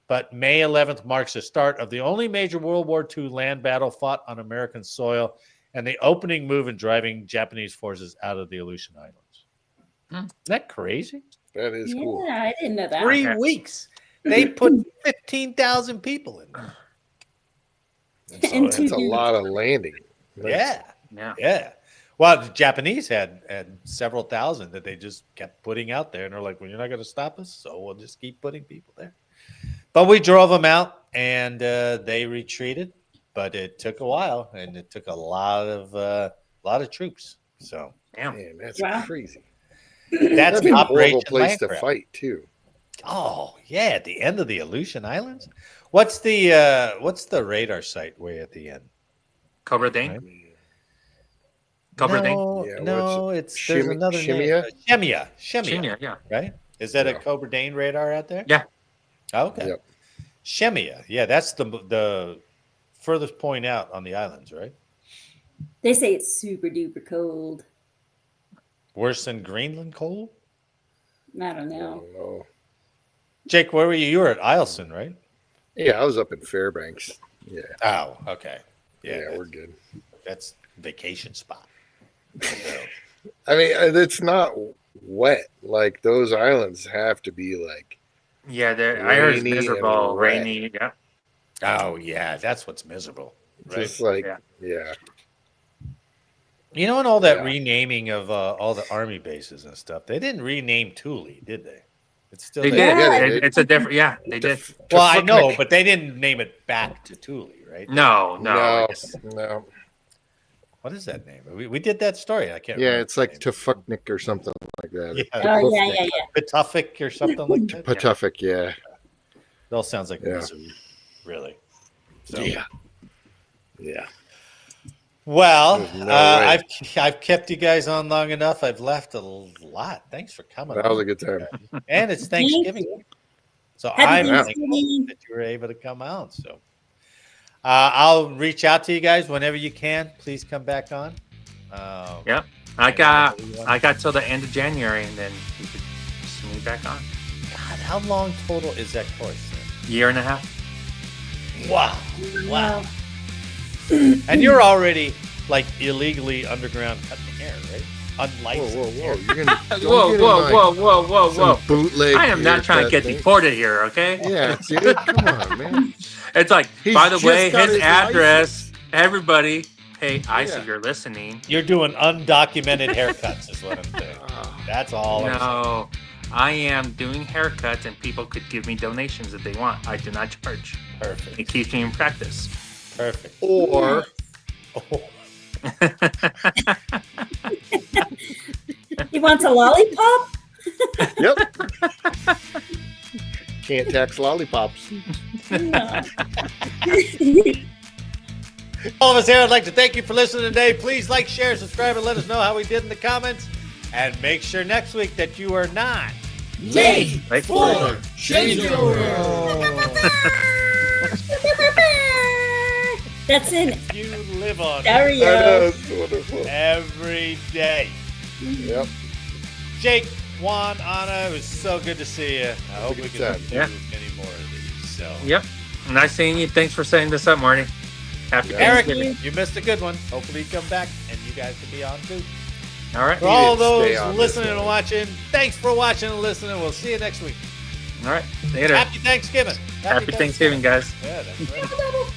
But May 11th marks the start of the only major World War II land battle fought on American soil and the opening move in driving Japanese forces out of the Aleutian Islands. Isn't that crazy? That is cool. Yeah, I didn't know that. 3 weeks. They put 15,000 people in there. And That's a lot of landing. Yeah. Yeah. Well, the Japanese had several thousand that they just kept putting out there. And they're like, well, you're not going to stop us, so we'll just keep putting people there. But we drove them out, and they retreated. But it took a while, and it took a lot of troops. So, Man, that's Wow. crazy. that's That'd be a horrible Operation place Land to Crab. fight too. Oh yeah, at the end of the Aleutian Islands. What's the radar site way at the end? Cobra Dane? Right. Cobra Dane? No, Yeah, no, there's another Shimia? name. Shemia, Shimia, yeah. right? Is that Yeah. a Cobra Dane radar out there? Yeah. Oh, okay. Yep. Shemia, yeah, that's the furthest point out on the islands, right? They say it's super duper cold. Worse than Greenland cold? I don't I know. don't know. Jake, where were you? You were at Eielson, right? Yeah, I was up in Fairbanks. Yeah. Oh, okay. Yeah, we're good. That's vacation spot. So, I mean, it's not wet. Like those islands have to be like. Yeah, I heard it's Rainy and miserable. wet. Rainy, yeah. oh yeah, that's what's miserable, right? Just like, Yeah. yeah. You know, in all that Yeah. renaming of all the army bases and stuff, they didn't rename Thule, did they? It's still They there. did. Yeah, they It- did. It's a different, yeah, they did. Well, I know, but they didn't name it back to Thule, right? No. No. What is that name? We did that story. I can't Yeah, remember. it's like Tufuknik or something like that. Yeah. Oh, yeah. Patuffik or something like that. Patuffik, yeah. It all sounds like Yeah. misery, really. So, Yeah. Yeah. Well, There's no way. I've kept you guys on long enough. I've left a lot. Thanks for coming. That was a good time. And it's Thank Thanksgiving. you. So Happy I'm Thanksgiving. thankful that you were able to come out. So I'll reach out to you guys whenever you can. Please come back on. Yep. I got till the end of January, and then you could send me back on. God, how long total is that course? Year and a half. Wow. And you're already like illegally underground cutting hair, right? Unlicensed. Whoa! You're gonna Whoa. bootleg. I am not trying to get deported here, okay? Yeah, dude, come on, man. It's like, He's by the just way, got his his address, everybody. Hey, ICE, Yeah. if you're listening. You're doing undocumented haircuts, is what I'm saying. That's all. I'm saying. No, I am doing haircuts, and people could give me donations if they want. I do not charge. Perfect. It keeps me in practice. Perfect. Or He wants a lollipop? yep. Can't tax lollipops. No. All of us here, I'd like to thank you for listening today. Please like, share, subscribe, and let us know how we did in the comments. And make sure next week that you are not Late Right? for changeover. That's in You live on stereo. That's wonderful. every day. Yep. Jake, Juan, Anna, it was so good to see you. I hope we good can time. do Yeah. many more of these. So, Yep. Nice seeing you. Thanks for setting this up, Marty. Happy Yeah. Eric, Thanksgiving. you missed a good one. Hopefully, you come back and you guys can be on too. All right. For all didn't stay those on listening this and one. watching, thanks for watching and listening. We'll see you next week. All right. Later. Happy Thanksgiving. Happy Thanksgiving, guys. Yeah, that's right. Double.